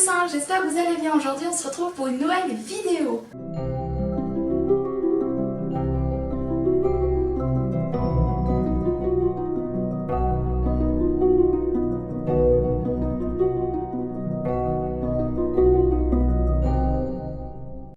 singes, j'espère que vous allez bien. Aujourd'hui on se retrouve pour une nouvelle vidéo.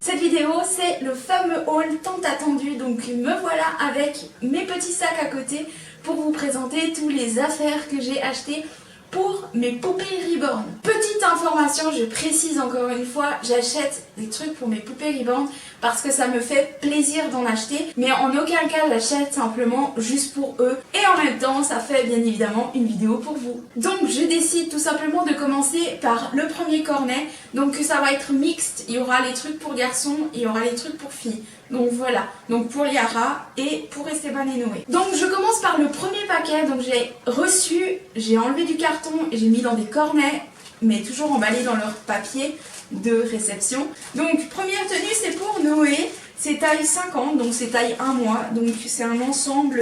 Cette vidéo c'est le fameux haul tant attendu, donc me voilà avec mes petits sacs à côté pour vous présenter toutes les affaires que j'ai achetées pour mes poupées Reborn. Petite information, je précise encore une fois, j'achète des trucs pour mes poupées Reborn parce que ça me fait plaisir d'en acheter, mais en aucun cas j'achète simplement juste pour eux. Et en même temps, ça fait bien évidemment une vidéo pour vous. Donc je décide tout simplement de commencer par le premier cornet. Donc ça va être mixte, il y aura les trucs pour garçons, il y aura les trucs pour filles. Donc voilà, donc pour Yara et pour Esteban et Noé. Donc je commence par le premier paquet, donc j'ai reçu, j'ai enlevé du carton et j'ai mis dans des cornets, mais toujours emballés dans leur papier de réception. Donc première tenue c'est pour Noé, c'est taille 50, donc c'est taille 1 mois, donc c'est un ensemble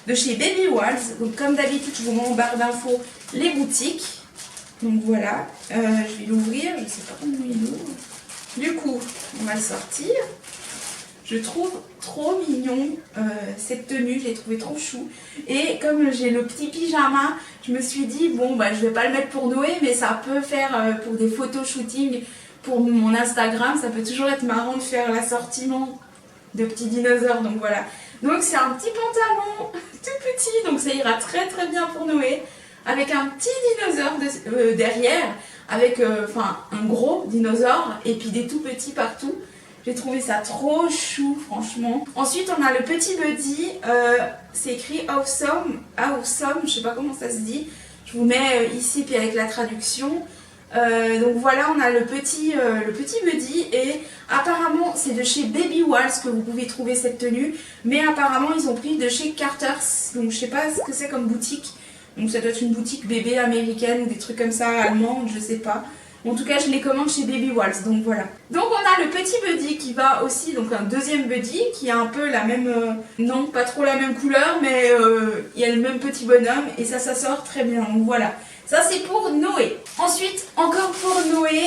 de chez Baby Walls. Donc comme d'habitude je vous mets en barre d'infos les boutiques. Donc voilà, je vais l'ouvrir, je sais pas comment il ouvre. Du coup on va le sortir. Je trouve trop mignon cette tenue, je l'ai trouvé trop chou. Et comme j'ai le petit pyjama, je me suis dit, bon bah je vais pas le mettre pour Noé, mais ça peut faire pour des photos shooting pour mon Instagram. Ça peut toujours être marrant de faire l'assortiment de petits dinosaures, donc voilà. Donc c'est un petit pantalon tout petit, donc ça ira très très bien pour Noé. Avec un petit dinosaure derrière, avec un gros dinosaure et puis des tout petits partout. J'ai trouvé ça trop chou, franchement. Ensuite, on a le petit buddy. C'est écrit awesome, je sais pas comment ça se dit. Je vous mets ici, puis avec la traduction. Donc voilà, on a le petit buddy. Et apparemment, c'est de chez Baby Walls que vous pouvez trouver cette tenue. Mais apparemment, ils ont pris de chez Carter's. Donc je sais pas ce que c'est comme boutique. Donc ça doit être une boutique bébé américaine ou des trucs comme ça, allemande, je sais pas. En tout cas, je les commande chez Baby Walls, donc voilà. Donc on a le petit buddy qui va aussi, donc un deuxième buddy qui a un peu la même, non pas trop la même couleur, mais il y a le même petit bonhomme et ça sort très bien, donc voilà. Ça c'est pour Noé. Ensuite, encore pour Noé,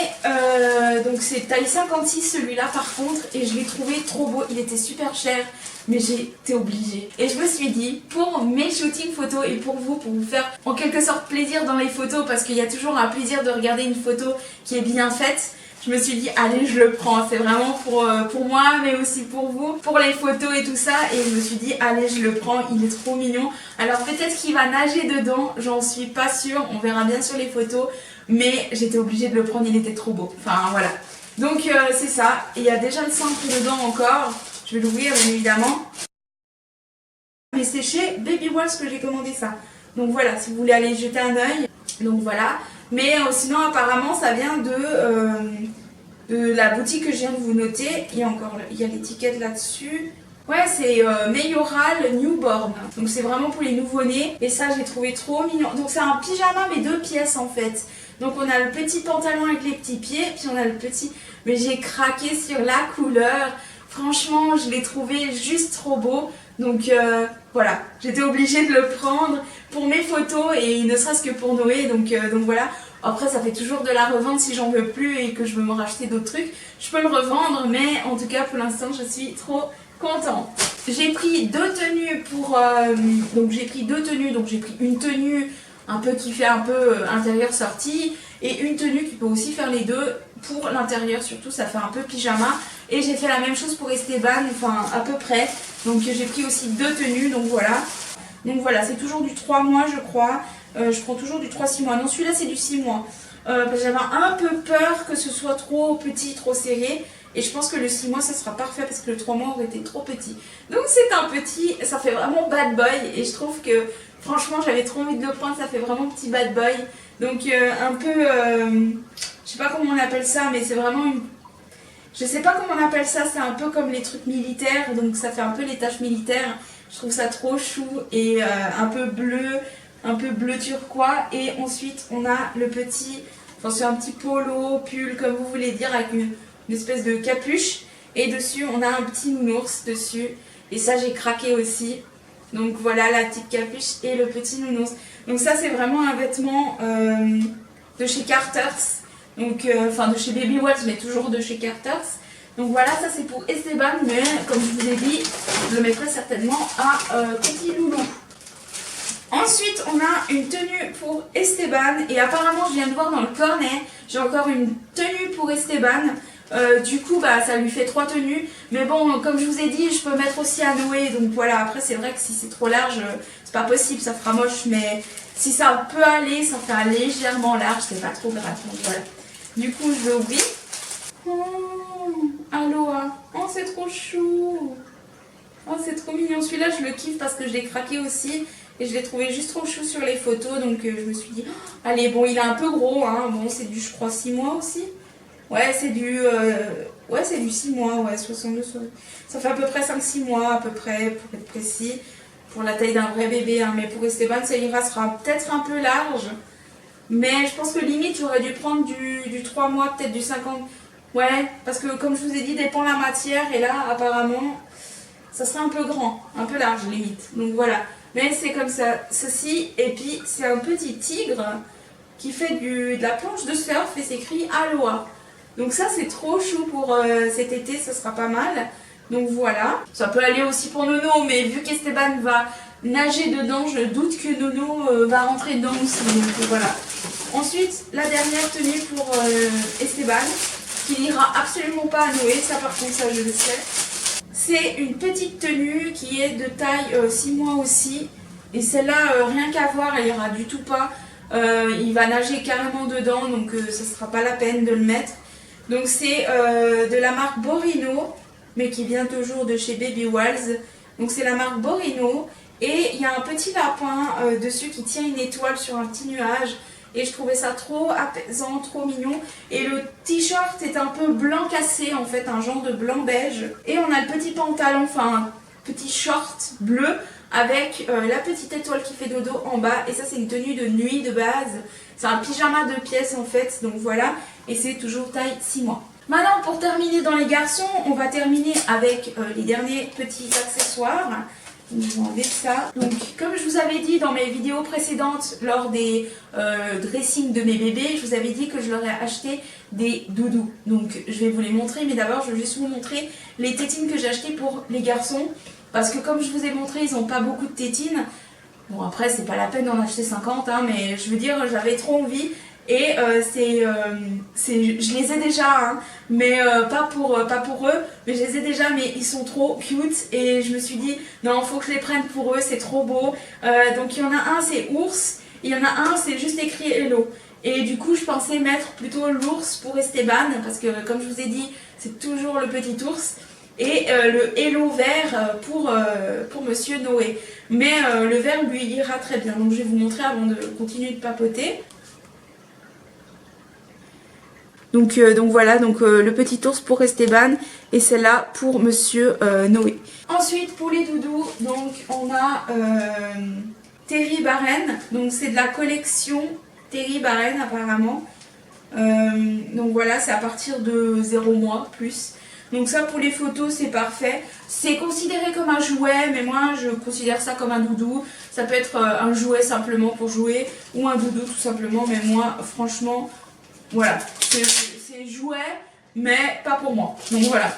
donc c'est taille 56 celui-là par contre, et je l'ai trouvé trop beau, il était super cher, mais j'ai été obligée. Et je me suis dit, pour mes shootings photos et pour vous faire en quelque sorte plaisir dans les photos, parce qu'il y a toujours un plaisir de regarder une photo qui est bien faite, je me suis dit, allez, je le prends. C'est vraiment pour moi, mais aussi pour vous, pour les photos et tout ça. Et je me suis dit, allez, je le prends, il est trop mignon. Alors peut-être qu'il va nager dedans, j'en suis pas sûre, on verra bien sur les photos. Mais j'étais obligée de le prendre, il était trop beau. Enfin, voilà. Donc c'est ça. Et il y a déjà le cintre dedans encore. Je vais l'ouvrir, bien évidemment. Mais c'est chez Baby Walls que j'ai commandé ça. Donc voilà, si vous voulez aller jeter un œil. Donc voilà. Mais sinon apparemment ça vient de la boutique que je viens de vous noter. Il y a l'étiquette là-dessus. Ouais, c'est Mayoral Newborn. Donc c'est vraiment pour les nouveau-nés. Et ça j'ai trouvé trop mignon. Donc c'est un pyjama mais 2 pièces en fait. Donc on a le petit pantalon avec les petits pieds. Puis on a le petit... Mais j'ai craqué sur la couleur. Franchement je l'ai trouvé juste trop beau. Donc voilà, j'étais obligée de le prendre pour mes photos et ne serait-ce que pour Noé, donc voilà. Après ça fait toujours de la revente si j'en veux plus et que je veux me racheter d'autres trucs. Je peux le revendre, mais en tout cas pour l'instant je suis trop contente. J'ai pris deux tenues donc j'ai pris une tenue un peu qui fait un peu intérieur sortie et une tenue qui peut aussi faire les deux pour l'intérieur, surtout ça fait un peu pyjama. Et j'ai fait la même chose pour Esteban, enfin à peu près. Donc j'ai pris aussi deux tenues, donc voilà. Donc voilà, c'est toujours du 3 mois je crois. Je prends toujours du 3-6 mois. Non, celui-là c'est du 6 mois. J'avais un peu peur que ce soit trop petit, trop serré. Et je pense que le 6 mois ça sera parfait parce que le 3 mois aurait été trop petit. Donc c'est un petit, ça fait vraiment bad boy. Et je trouve que franchement j'avais trop envie de le prendre, ça fait vraiment petit bad boy. Donc un peu, je sais pas comment on appelle ça, mais c'est vraiment une... Je sais pas comment on appelle ça, c'est un peu comme les trucs militaires, donc ça fait un peu les taches militaires. Je trouve ça trop chou et un peu bleu turquois. Et ensuite on a le petit, enfin c'est un petit polo, pull comme vous voulez dire, avec une espèce de capuche. Et dessus on a un petit nounours dessus. Et ça j'ai craqué aussi. Donc voilà la petite capuche et le petit nounours. Donc ça c'est vraiment un vêtement de chez Carter's. Donc, enfin de chez Baby Walls, mais toujours de chez Carter's. Donc voilà, ça c'est pour Esteban, mais comme je vous ai dit, je le mettrai certainement à Petit Loulou. Ensuite, on a une tenue pour Esteban, et apparemment je viens de voir dans le cornet, j'ai encore une tenue pour Esteban. Du coup, bah, ça lui fait 3 tenues, mais bon, comme je vous ai dit, je peux mettre aussi à Noé, donc voilà. Après, c'est vrai que si c'est trop large, c'est pas possible, ça fera moche, mais si ça peut aller, ça fera légèrement large, c'est pas trop grave, donc voilà. Du coup, je vais ouvrir. Oh, Aloha. Oh, c'est trop chou. Oh, c'est trop mignon. Celui-là, je le kiffe parce que je l'ai craqué aussi. Et je l'ai trouvé juste trop chou sur les photos. Donc, je me suis dit, oh, allez, bon, il est un peu gros. Hein. Bon, c'est du, je crois, 6 mois aussi. Ouais, c'est du 6 mois. Ouais, 62. Ça fait à peu près 5-6 mois, à peu près, pour être précis. Pour la taille d'un vrai bébé. Hein. Mais pour Esteban, ça ira, sera peut-être un peu large. Mais je pense que limite, j'aurais dû prendre du 3 mois, peut-être du 50. Ouais, parce que comme je vous ai dit, dépend la matière. Et là, apparemment, ça serait un peu grand, un peu large limite. Donc voilà. Mais c'est comme ça, ceci. Et puis, c'est un petit tigre qui fait de la planche de surf et c'est écrit Aloha. Donc ça, c'est trop chou pour cet été, ça sera pas mal. Donc voilà. Ça peut aller aussi pour Nono, mais vu qu'Esteban va nager dedans, je doute que Nono va rentrer dedans aussi. Donc voilà. Ensuite, la dernière tenue pour Esteban, qui n'ira absolument pas à Noé, ça par contre ça je le sais. C'est une petite tenue qui est de taille 6 mois aussi. Et celle-là, rien qu'à voir, elle ira du tout pas. Il va nager carrément dedans, donc ça ne sera pas la peine de le mettre. Donc c'est de la marque Borino, mais qui vient toujours de chez Baby Walls. Donc c'est la marque Borino. Et il y a un petit lapin dessus qui tient une étoile sur un petit nuage. Et je trouvais ça trop apaisant, trop mignon. Et le t-shirt est un peu blanc cassé, en fait, un genre de blanc beige. Et on a le petit pantalon, enfin un petit short bleu avec la petite étoile qui fait dodo en bas. Et ça, c'est une tenue de nuit de base. C'est un pyjama 2 pièces, en fait, donc voilà. Et c'est toujours taille 6 mois. Maintenant, pour terminer dans les garçons, on va terminer avec les derniers petits accessoires. Je vais enlever ça. Donc, comme je vous avais dit dans mes vidéos précédentes, lors des dressings de mes bébés, je vous avais dit que je leur ai acheté des doudous. Donc, je vais vous les montrer, mais d'abord, je vais juste vous montrer les tétines que j'ai achetées pour les garçons. Parce que comme je vous ai montré, ils n'ont pas beaucoup de tétines. Bon, après, c'est pas la peine d'en acheter 50, hein, mais je veux dire, j'avais trop envie. Et je les ai déjà, hein, mais pas pour eux, mais je les ai déjà, mais ils sont trop cute et je me suis dit non, faut que je les prenne pour eux, c'est trop beau. Donc il y en a un, c'est ours, il y en a un, c'est juste écrit Hello. Et du coup, je pensais mettre plutôt l'ours pour Esteban, parce que comme je vous ai dit, c'est toujours le petit ours. Et le Hello vert pour Monsieur Noé. Mais le vert lui ira très bien, donc je vais vous montrer avant de continuer de papoter. Donc voilà, le petit ours pour Esteban et celle-là pour Monsieur Noé. Ensuite pour les doudous, donc on a Terry Barren, donc c'est de la collection Terry Barren apparemment. Donc voilà, c'est à partir de 0 mois plus. Donc ça pour les photos c'est parfait. C'est considéré comme un jouet, mais moi je considère ça comme un doudou. Ça peut être un jouet simplement pour jouer ou un doudou tout simplement, mais moi franchement... Voilà, c'est jouet, mais pas pour moi. Donc voilà.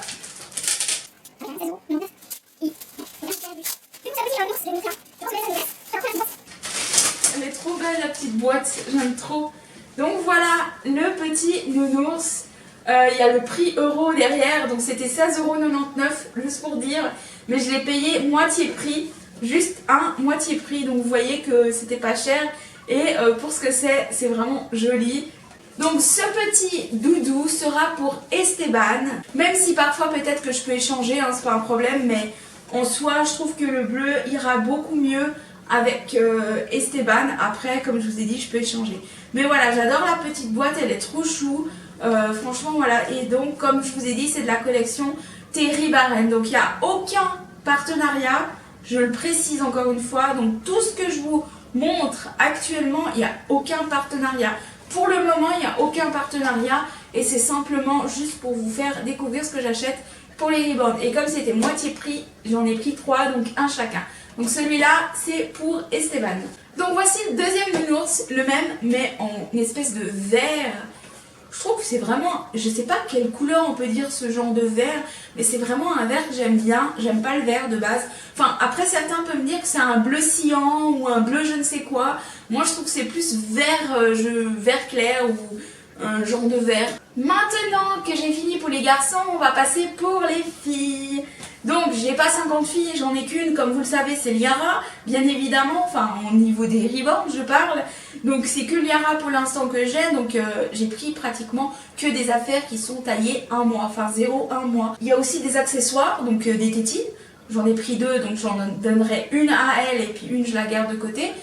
Elle est trop belle la petite boîte, j'aime trop. Donc voilà, le petit nounours. Il y a le prix euro derrière, donc c'était 16,99 €, juste pour dire. Mais je l'ai payé moitié prix, juste un moitié prix. Donc vous voyez que c'était pas cher. Et pour ce que c'est vraiment joli. Donc ce petit doudou sera pour Esteban, même si parfois peut-être que je peux échanger, hein, c'est pas un problème, mais en soi je trouve que le bleu ira beaucoup mieux avec Esteban. Après, comme je vous ai dit, je peux échanger. Mais voilà, j'adore la petite boîte, elle est trop chou, franchement voilà. Et donc comme je vous ai dit, c'est de la collection Terry Barren, donc il n'y a aucun partenariat, je le précise encore une fois. Donc tout ce que je vous montre actuellement, il n'y a aucun partenariat. Pour le moment, il n'y a aucun partenariat et c'est simplement juste pour vous faire découvrir ce que j'achète pour les ribbons. Et comme c'était moitié prix, j'en ai pris 3, donc un chacun. Donc celui-là, c'est pour Esteban. Donc voici le deuxième nounours, le même, mais en espèce de vert. Je trouve c'est vraiment, je sais pas quelle couleur on peut dire ce genre de vert, mais c'est vraiment un vert que j'aime bien. J'aime pas le vert de base. Enfin, après certains peuvent me dire que c'est un bleu cyan ou un bleu je ne sais quoi. Moi je trouve que c'est plus vert, vert clair ou un genre de vert. Maintenant que j'ai fini pour les garçons, on va passer pour les filles. Donc j'ai pas 50 filles, j'en ai qu'une, comme vous le savez, c'est Liara, bien évidemment, enfin au niveau des ribbons je parle. Donc c'est que Liara pour l'instant que j'ai, donc j'ai pris pratiquement que des affaires qui sont taillées 1 mois, enfin 0,1 mois. Il y a aussi des accessoires, donc des tétines, j'en ai pris 2, donc j'en donnerai une à elle et puis une je la garde de côté.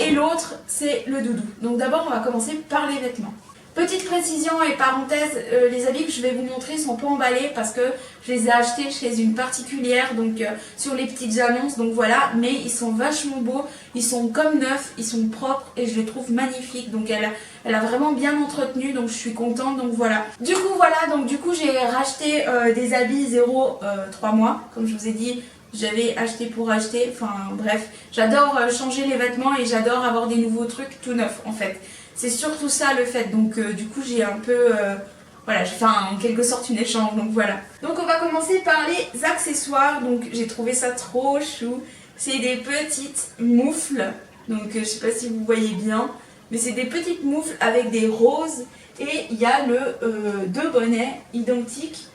Et l'autre c'est le doudou. Donc d'abord on va commencer par les vêtements. Petite précision et parenthèse, les habits que je vais vous montrer sont pas emballés parce que je les ai achetés chez une particulière, donc sur les petites annonces, donc voilà, mais ils sont vachement beaux, ils sont comme neufs, ils sont propres et je les trouve magnifiques, donc elle a vraiment bien entretenu, donc je suis contente, donc voilà. Du coup j'ai racheté des habits 0,3 mois, comme je vous ai dit. J'avais acheté pour acheter, enfin bref, j'adore changer les vêtements et j'adore avoir des nouveaux trucs tout neufs en fait. C'est surtout ça le fait, donc du coup j'ai un peu, voilà, j'ai fait en quelque sorte une échange, donc voilà. Donc on va commencer par les accessoires, donc j'ai trouvé ça trop chou. C'est des petites moufles, donc je sais pas si vous voyez bien, mais c'est des petites moufles avec des roses et il y a deux bonnets identiques,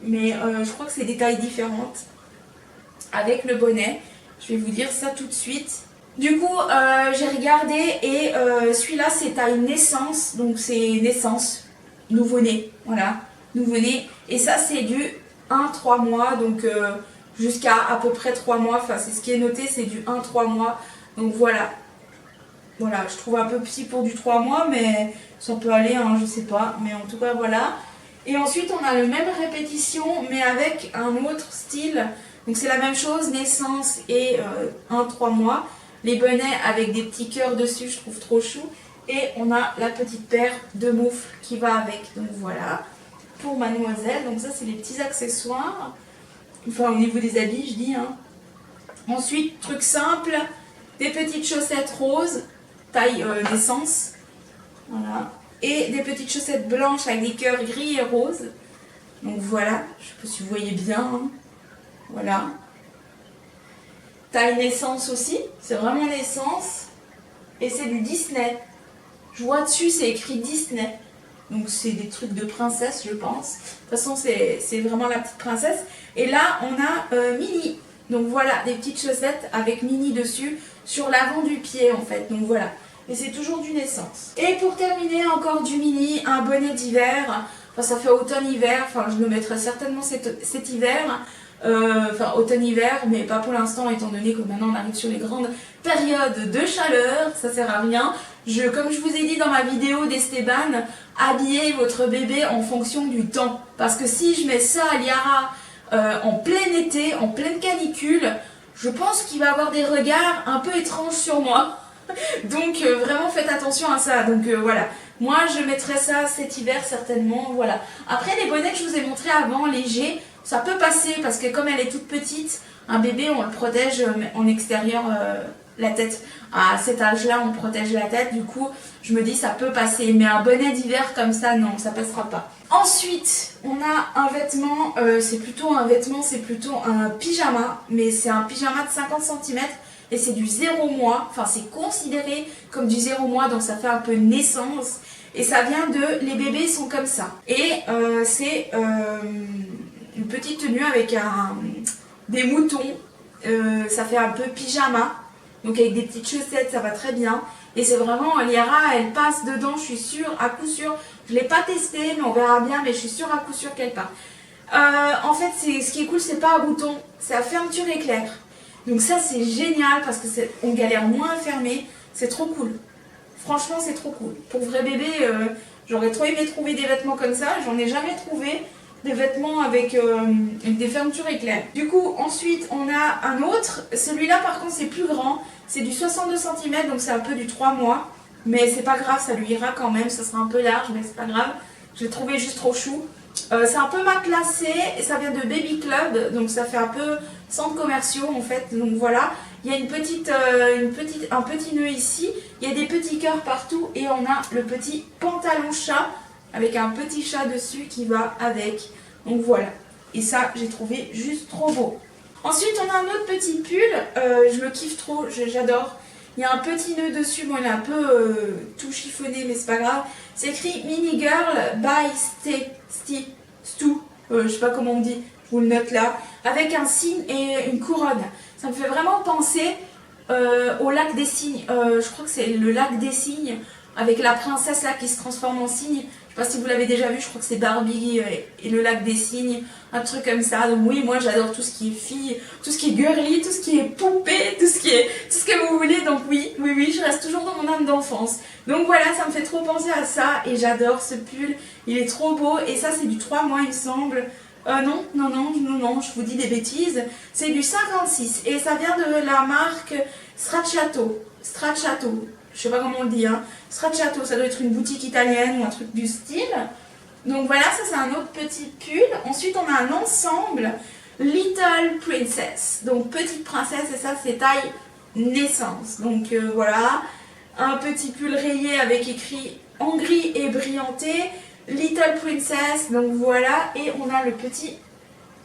mais je crois que c'est des tailles différentes avec le bonnet. Je vais vous dire ça tout de suite. Du coup, j'ai regardé et celui-là c'est taille naissance, donc c'est naissance, nouveau-né, voilà, nouveau-né. Et ça c'est du 1-3 mois, donc jusqu'à à peu près 3 mois, enfin c'est ce qui est noté, c'est du 1-3 mois. Donc voilà, voilà, je trouve un peu petit pour du 3 mois, mais ça peut aller, hein, je sais pas, mais en tout cas voilà. Et ensuite on a le même répétition, mais avec un autre style, donc c'est la même chose, naissance et 1-3 mois. Les bonnets avec des petits cœurs dessus, je trouve trop chou. Et on a la petite paire de moufles qui va avec. Donc voilà, pour mademoiselle. Donc ça, c'est les petits accessoires. Enfin, au niveau des habits, je dis. Hein. Ensuite, truc simple, des petites chaussettes roses, taille d'essence. Voilà. Et des petites chaussettes blanches avec des cœurs gris et roses. Donc voilà, je sais pas si vous voyez bien. Hein. Voilà. Taille naissance aussi, c'est vraiment naissance. Et c'est du Disney. Je vois dessus, c'est écrit Disney. Donc c'est des trucs de princesse, je pense. De toute façon, c'est vraiment la petite princesse. Et là, on a Minnie. Donc voilà, des petites chaussettes avec Minnie dessus, sur l'avant du pied en fait. Donc voilà. Et c'est toujours du naissance. Et pour terminer, encore du Minnie, un bonnet d'hiver. Enfin, ça fait automne-hiver. Enfin, je le mettrai certainement cet hiver. Enfin automne-hiver, mais pas pour l'instant étant donné que maintenant on arrive sur les grandes périodes de chaleur, ça sert à rien. Comme je vous ai dit dans ma vidéo d'Esteban, habillez votre bébé en fonction du temps. Parce que si je mets ça à Liara en plein été, en pleine canicule, je pense qu'il va avoir des regards un peu étranges sur moi. Donc vraiment faites attention à ça. Donc voilà, moi je mettrai ça cet hiver certainement, voilà. Après les bonnets que je vous ai montré avant, légers, ça peut passer parce que comme elle est toute petite, un bébé on le protège en extérieur la tête. À cet âge-là on protège la tête, du coup je me dis ça peut passer. Mais un bonnet d'hiver comme ça, non, ça passera pas. Ensuite, on a un vêtement, c'est plutôt un pyjama, mais c'est un pyjama de 50 cm. Et c'est du 0 mois, enfin c'est considéré comme du 0 mois, donc ça fait un peu naissance. Et ça vient de les bébés sont comme ça. Et c'est une petite tenue avec des moutons, ça fait un peu pyjama. Donc avec des petites chaussettes, ça va très bien. Et c'est vraiment, Liara, elle passe dedans, je suis sûre, à coup sûr. Je ne l'ai pas testé, mais on verra bien, mais je suis sûre à coup sûr qu'elle part. En fait, ce qui est cool, c'est pas à bouton, c'est à fermeture éclair. Donc ça c'est génial parce que on galère moins à fermer, c'est trop cool. Franchement c'est trop cool. Pour vrai bébé, j'aurais trop aimé trouver des vêtements comme ça, j'en ai jamais trouvé des vêtements avec des fermetures éclair. Du coup ensuite on a un autre, celui-là par contre c'est plus grand, c'est du 62 cm donc c'est un peu du 3 mois. Mais c'est pas grave, ça lui ira quand même, ça sera un peu large mais c'est pas grave. Je l'ai trouvé juste trop chou. C'est un peu matelassé et ça vient de Baby Club, donc ça fait un peu centres commerciaux en fait. Donc voilà, il y a un petit nœud ici, il y a des petits cœurs partout et on a le petit pantalon chat avec un petit chat dessus qui va avec. Donc voilà. Et ça, j'ai trouvé juste trop beau. Ensuite, on a un autre petit pull. Je le kiffe trop, j'adore. Il y a un petit nœud dessus. Bon, il est un peu tout chiffonné, mais c'est pas grave. C'est écrit Mini Girl by Stu. Je sais pas comment on dit. Je vous le note là. Avec un cygne et une couronne. Ça me fait vraiment penser au lac des cygnes. Je crois que c'est le lac des cygnes. Avec la princesse là qui se transforme en cygne. Je sais pas si vous l'avez déjà vu, je crois que c'est Barbie et le lac des cygnes, un truc comme ça. Donc oui, moi j'adore tout ce qui est fille, tout ce qui est girly, tout ce qui est poupée, tout ce que vous voulez. Donc oui, je reste toujours dans mon âme d'enfance. Donc voilà, ça me fait trop penser à ça et j'adore ce pull. Il est trop beau et ça c'est du 3 mois il me semble. Non, je vous dis des bêtises. C'est du 56 et ça vient de la marque Stracciato. Je sais pas comment on le dit, hein. Stracciato, ça doit être une boutique italienne ou un truc du style. Donc voilà, ça c'est un autre petit pull. Ensuite, on a un ensemble Little Princess. Donc petite princesse et ça c'est taille naissance. Donc voilà, un petit pull rayé avec écrit en gris et brillanté. Little Princess, donc voilà. Et on a le petit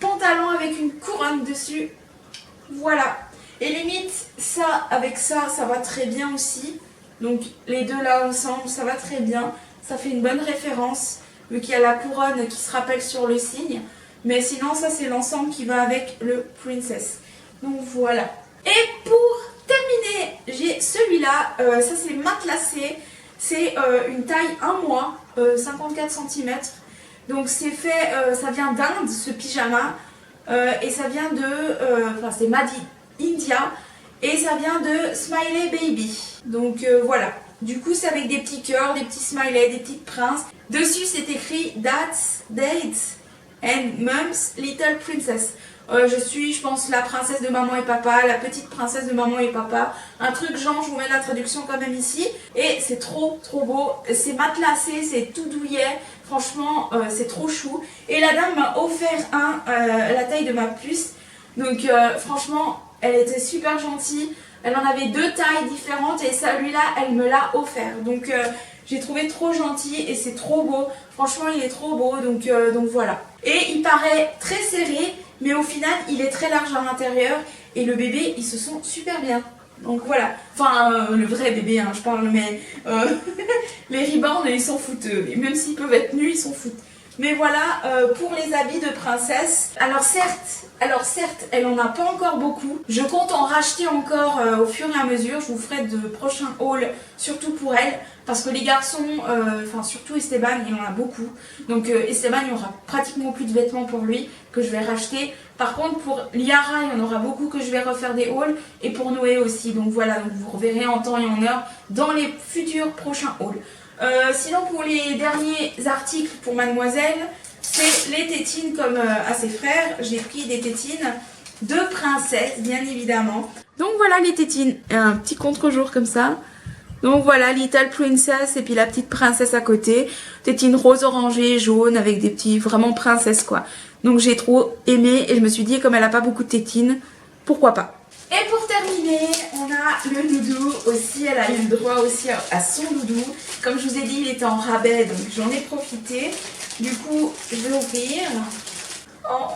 pantalon avec une couronne dessus. Voilà. Et limite, ça, avec ça, ça va très bien aussi. Donc les deux là ensemble, ça va très bien. Ça fait une bonne référence, vu qu'il y a la couronne qui se rappelle sur le signe. Mais sinon, ça c'est l'ensemble qui va avec le Princess. Donc voilà. Et pour terminer, j'ai celui-là. Ça c'est matelassé. C'est une taille 1 mois, 54 cm. Donc c'est fait, ça vient d'Inde, ce pyjama. Et ça vient de... Enfin c'est Made in India. Et ça vient de Smiley Baby. Donc voilà. Du coup, c'est avec des petits cœurs, des petits smileys, des petites princes. Dessus, c'est écrit Dates and Mom's Little Princess. Je pense, la princesse de maman et papa, la petite princesse de maman et papa. Un truc genre, je vous mets la traduction quand même ici. Et c'est trop beau. C'est matelassé, c'est tout douillet. Franchement, c'est trop chou. Et la dame m'a offert la taille de ma puce. Donc franchement, elle était super gentille. Elle en avait 2 tailles différentes et celui-là, elle me l'a offert. Donc j'ai trouvé trop gentil et c'est trop beau. Franchement, il est trop beau. Donc voilà. Et il paraît très serré, mais au final, il est très large à l'intérieur. Et le bébé, il se sent super bien. Donc voilà. Enfin, le vrai bébé, hein, je parle, mais les reborn, ils s'en foutent. Et même s'ils peuvent être nus, ils s'en foutent. Mais voilà, pour les habits de princesse. Alors certes, elle en a pas encore beaucoup. Je compte en racheter encore au fur et à mesure. Je vous ferai de prochains hauls, surtout pour elle. Parce que les garçons, enfin surtout Esteban, il en a beaucoup. Donc Esteban, il n'y aura pratiquement plus de vêtements pour lui que je vais racheter. Par contre, pour Liara, il y en aura beaucoup que je vais refaire des hauls. Et pour Noé aussi. Donc voilà, donc vous reverrez en temps et en heure dans les futurs prochains hauls. Sinon pour les derniers articles pour mademoiselle, c'est les tétines comme à ses frères. J'ai pris des tétines de princesse bien évidemment. Donc voilà les tétines, un petit contre-jour comme ça. Donc voilà Little Princess et puis la petite princesse à côté. Tétines rose, orangé, jaune avec des petits vraiment princesses quoi. Donc j'ai trop aimé et je me suis dit comme elle a pas beaucoup de tétines, pourquoi pas. Et pour terminer, on a le doudou aussi, elle a eu le droit aussi à son doudou. Comme je vous ai dit, il était en rabais, donc j'en ai profité. Du coup, je vais ouvrir. Oh,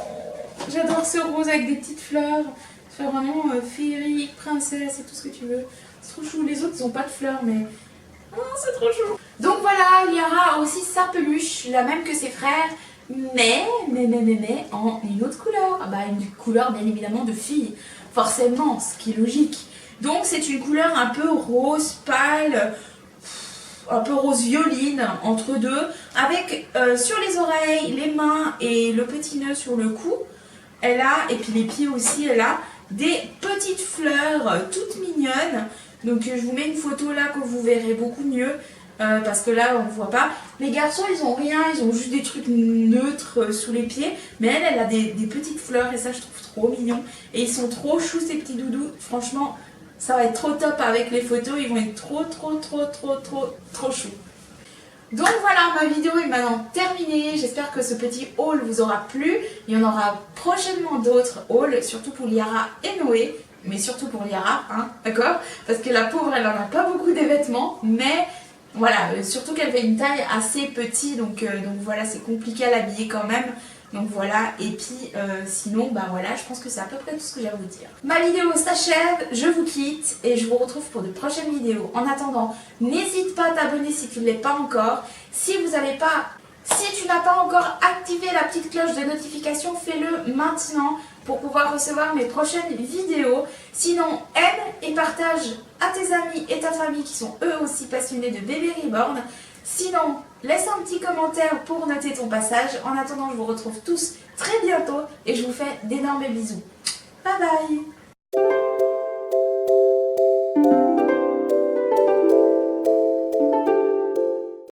j'adore ce rose avec des petites fleurs. C'est vraiment féerique, princesse et tout ce que tu veux. C'est trop chou, les autres ils n'ont pas de fleurs, mais... Oh, c'est trop chou. Donc voilà, Liara a aussi sa peluche, la même que ses frères. Mais en une autre couleur. Bah, une couleur bien évidemment de fille. Forcément, ce qui est logique. Donc c'est une couleur un peu rose pâle, un peu rose violine entre deux, avec sur les oreilles, les mains et le petit nœud sur le cou. Elle a, et puis les pieds aussi, elle a des petites fleurs toutes mignonnes. Donc je vous mets une photo là que vous verrez beaucoup mieux. Parce que là on ne voit pas. Les garçons ils ont rien, ils ont juste des trucs neutres sous les pieds. Mais elle a des petites fleurs et ça je trouve trop mignon. Et ils sont trop choux ces petits doudous. Franchement ça va être trop top avec les photos. Ils vont être trop choux. Donc voilà, ma vidéo est maintenant terminée. J'espère que ce petit haul vous aura plu. Il y en aura prochainement d'autres hauls, surtout pour Liara et Noé. Mais surtout pour Liara, hein, d'accord? Parce que la pauvre, elle en a pas beaucoup des vêtements, mais Voilà, surtout qu'elle fait une taille assez petite, donc voilà, c'est compliqué à l'habiller quand même. Donc voilà, et puis sinon, bah voilà, je pense que c'est à peu près tout ce que j'ai à vous dire. Ma vidéo s'achève, je vous quitte et je vous retrouve pour de prochaines vidéos. En attendant, n'hésite pas à t'abonner si tu ne l'es pas encore. Si tu n'as pas encore activé la petite cloche de notification, fais-le maintenant pour pouvoir recevoir mes prochaines vidéos. Sinon, aime et partage à tes amis et ta famille qui sont eux aussi passionnés de bébé reborn. Sinon, laisse un petit commentaire pour noter ton passage. En attendant, je vous retrouve tous très bientôt et je vous fais d'énormes bisous. Bye bye!